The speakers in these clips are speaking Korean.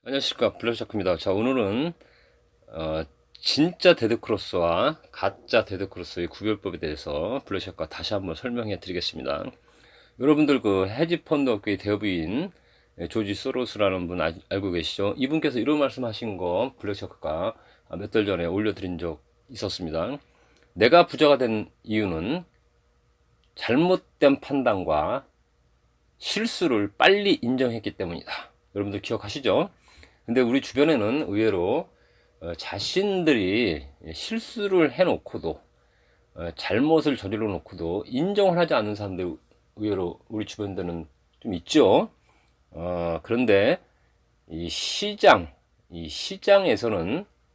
안녕하십니까, 블랙샤크입니다. 자, 오늘은 진짜 데드크로스와 가짜 데드크로스의 구별법에 대해서 블랙샤크가 다시 한번 설명해 드리겠습니다. 여러분들 그 헤지펀드 업계의 대부인 조지 소로스라는 분 알고 계시죠? 이분께서 이런 말씀하신 거 블랙샤크가 몇 달 전에 올려드린 적 있었습니다. 내가 부자가 된 이유는 잘못된 판단과 실수를 빨리 인정했기 때문이다. 여러분들 기억하시죠? 근데 우리 주변에는 의외로 자신들이 실수를 해놓고도 잘못을 저질러 놓고도 인정을 하지 않는 사람들 의외로 우리 주변에는 좀 있죠. 그런데 이 시장에서는,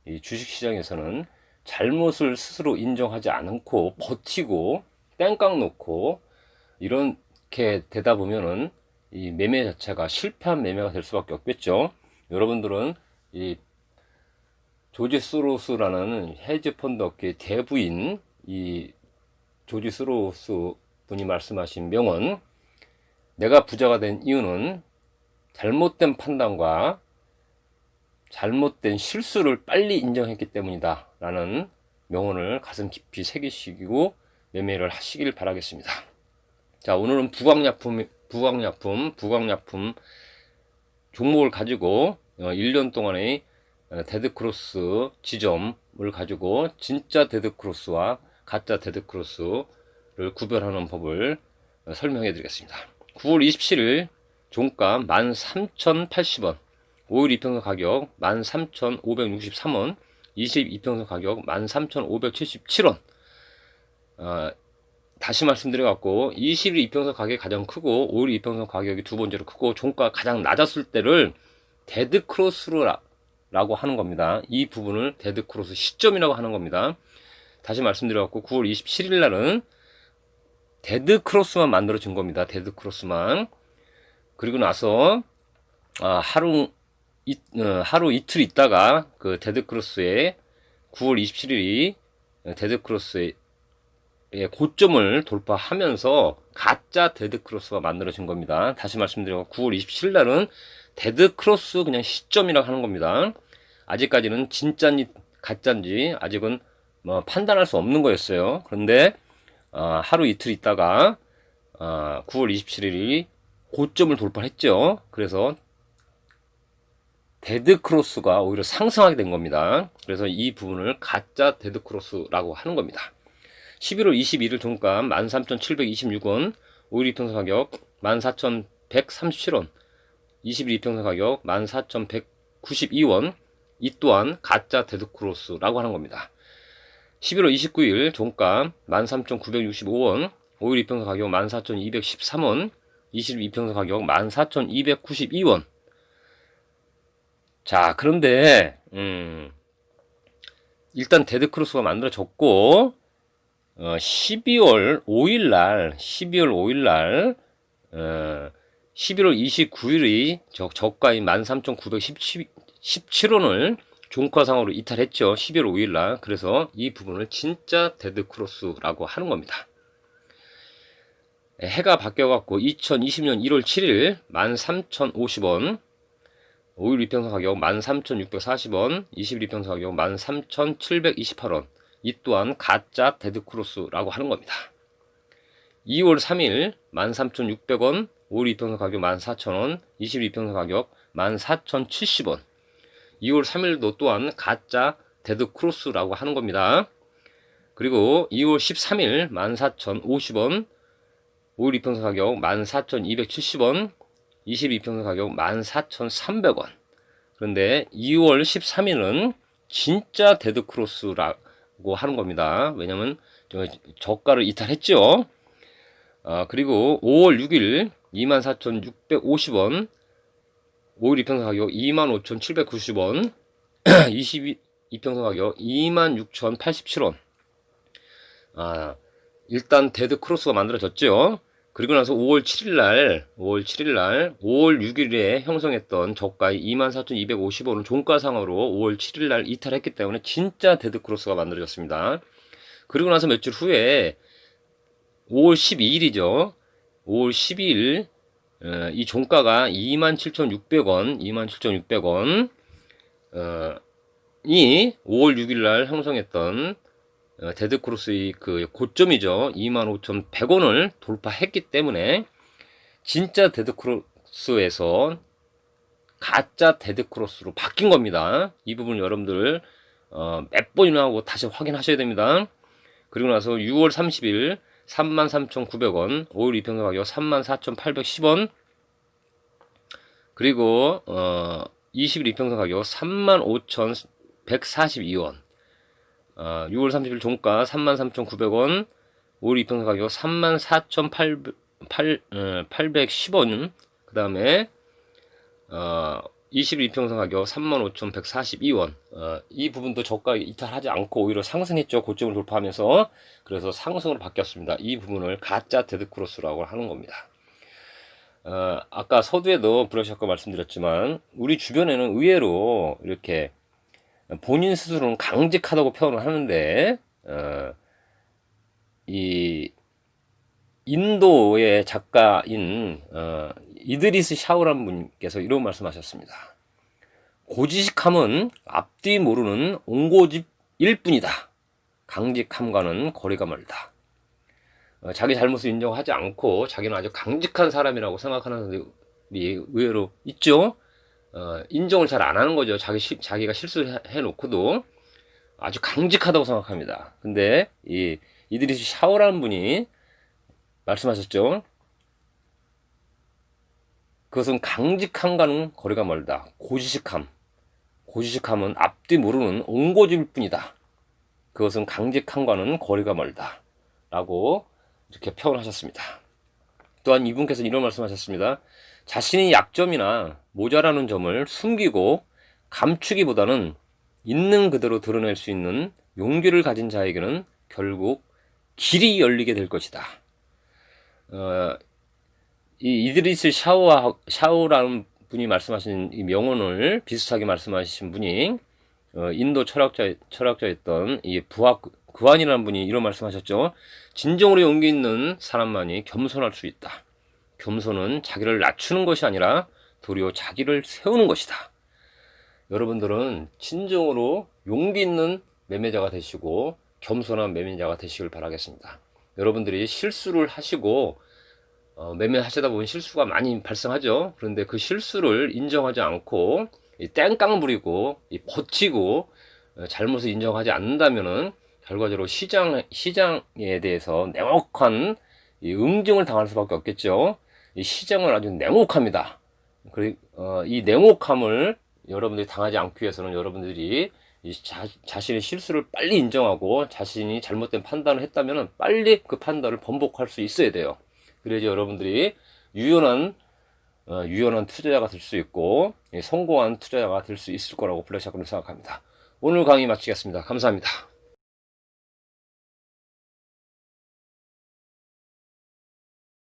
이 주식시장에서는 잘못을 스스로 인정하지 않고 버티고 땡깡 놓고 이렇게 되다 보면은 이 매매 자체가 실패한 매매가 될 수밖에 없겠죠. 여러분들은 이 조지 소로스라는 헤지 펀드 업계의 대부인 이 조지 소로스 분이 말씀하신 명언, 내가 부자가 된 이유는 잘못된 판단과 잘못된 실수를 빨리 인정했기 때문이다 라는 명언을 가슴 깊이 새기시고 매매를 하시길 바라겠습니다. 자, 오늘은 부광약품 종목을 가지고 1년 동안의 데드크로스 지점을 가지고 진짜 데드크로스와 가짜 데드크로스를 구별하는 법을 설명해 드리겠습니다. 9월 27일 종가 13,080원, 5일 이평선 가격 13,563원, 22평선 가격 13,577원. 다시 말씀드려갖고 20일 이평선 가격이 가장 크고 5일 이평선 가격이 두 번째로 크고 종가가 가장 낮았을 때를 데드크로스라고 하는 겁니다. 이 부분을 데드크로스 시점이라고 하는 겁니다. 다시 말씀드려갖고 9월 27일 날은 데드크로스만 만들어진 겁니다. 데드크로스만. 그리고 나서 하루 이틀 있다가 그 데드크로스의 9월 27일이 데드크로스의 고점을 돌파하면서 가짜 데드크로스가 만들어진 겁니다. 다시 말씀드리고 9월 27일 날은 데드크로스 그냥 시점이라고 하는 겁니다. 아직까지는 진짜인지 가짜인지 아직은 뭐 판단할 수 없는 거였어요. 그런데 하루 이틀 있다가 9월 27일이 고점을 돌파했죠. 그래서 데드크로스가 오히려 상승하게 된 겁니다. 그래서 이 부분을 가짜 데드크로스라고 하는 겁니다. 11월 21일 종가 13,726원, 5일 이평선 가격 14,137원, 20일 이평선 가격 14,192원, 이 또한 가짜 데드크로스라고 하는 겁니다. 11월 29일 종가 13,965원, 5일 이평선 가격 14,213원, 20일 이평선 가격 14,292원. 자, 그런데 일단 데드크로스가 만들어졌고 12월 5일 날 11월 29일이 저가인 13,917원을 종가상으로 이탈했죠. 12월 5일 날. 그래서 이 부분을 진짜 데드크로스라고 하는 겁니다. 해가 바뀌어갖고 2020년 1월 7일 13,050원, 5일 이평선 가격 13,640원, 20일 이평선 가격 13,728원. 이 또한 가짜 데드크로스라고 하는 겁니다. 2월 3일 13,600원, 5일 이평선 가격 14,000원, 20일 이평선 가격 14,070원. 2월 3일도 또한 가짜 데드크로스라고 하는 겁니다. 그리고 2월 13일 14,050원, 5일 이평선 가격 14,270원, 20일 이평선 가격 14,300원. 그런데 2월 13일은 진짜 데드크로스라고 하는 겁니다. 왜냐면 저가를 이탈했죠. 그리고 5월 6일 24,650원, 5일 이평선 가격 25,790원, 22평선 가격 26,087원. 일단 데드크로스가 만들어졌죠. 그리고 나서 5월 7일 날 5월 6일에 형성했던 저가의 24,250원을 종가상으로 5월 7일 날 이탈했기 때문에 진짜 데드크로스가 만들어졌습니다. 그리고 나서 며칠 후에 5월 12일이죠. 5월 12일 이 종가가 27,600원, 27,600원, 이 5월 6일 날 형성했던 데드크로스의 그 고점이죠. 25,100원을 돌파했기 때문에 진짜 데드크로스에서 가짜 데드크로스로 바뀐 겁니다. 이 부분 여러분들 몇 번이나 하고 다시 확인하셔야 됩니다. 그리고 나서 6월 30일 33,900원, 5일 이평선 가격 34,810원, 그리고 20일 이평선 가격 35,142원, 6월 30일 종가 33,900원, 5일 이평선 가격 34,810원, 그 다음에 20일 이평선 가격 35,142원. 이 부분도 저가 이탈하지 않고 오히려 상승했죠. 고점을 돌파하면서. 그래서 상승으로 바뀌었습니다. 이 부분을 가짜 데드크로스라고 하는 겁니다. 아까 서두에도 브러시 아까 말씀드렸지만 우리 주변에는 의외로 이렇게 본인 스스로는 강직하다고 표현을 하는데 이 인도의 작가인 이드리스 샤오란 분께서 이런 말씀하셨습니다. 고지식함은 앞뒤 모르는 옹고집일 뿐이다. 강직함과는 거리가 멀다. 자기 잘못을 인정하지 않고 자기는 아주 강직한 사람이라고 생각하는 사람들이 의외로 있죠. 인정을 잘 안 하는 거죠. 자기가 실수를 해놓고도 아주 강직하다고 생각합니다. 근데 이 이드리스 샤오라는 분이 말씀하셨죠. 그것은 강직함과는 거리가 멀다. 고지식함은 앞뒤 모르는 옹고집일 뿐이다. 그것은 강직함과는 거리가 멀다. 라고 이렇게 표현하셨습니다. 또한 이분께서 이런 말씀하셨습니다. 자신의 약점이나 모자라는 점을 숨기고 감추기보다는 있는 그대로 드러낼 수 있는 용기를 가진 자에게는 결국 길이 열리게 될 것이다. 이 이드리스 샤오라는 분이 말씀하신 이 명언을 비슷하게 말씀하신 분이 인도 철학자였던 이 구한이라는 분이 이런 말씀하셨죠. 진정으로 용기 있는 사람만이 겸손할 수 있다. 겸손은 자기를 낮추는 것이 아니라 도리어 자기를 세우는 것이다. 여러분들은 진정으로 용기 있는 매매자가 되시고 겸손한 매매자가 되시길 바라겠습니다. 여러분들이 실수를 하시고 매매하시다 보면 실수가 많이 발생하죠. 그런데 그 실수를 인정하지 않고 땡깡 부리고 버티고 잘못을 인정하지 않는다면은 결과적으로 시장에 대해서 냉혹한 응징을 당할 수밖에 없겠죠. 이 시장은 아주 냉혹합니다. 이 냉혹함을 여러분들이 당하지 않기 위해서는 여러분들이 자신의 실수를 빨리 인정하고 자신이 잘못된 판단을 했다면 빨리 그 판단을 번복할 수 있어야 돼요. 그래야지 여러분들이 유연한 투자자가 될 수 있고 성공한 투자자가 될 수 있을 거라고 블랙샤크는 생각합니다. 오늘 강의 마치겠습니다. 감사합니다.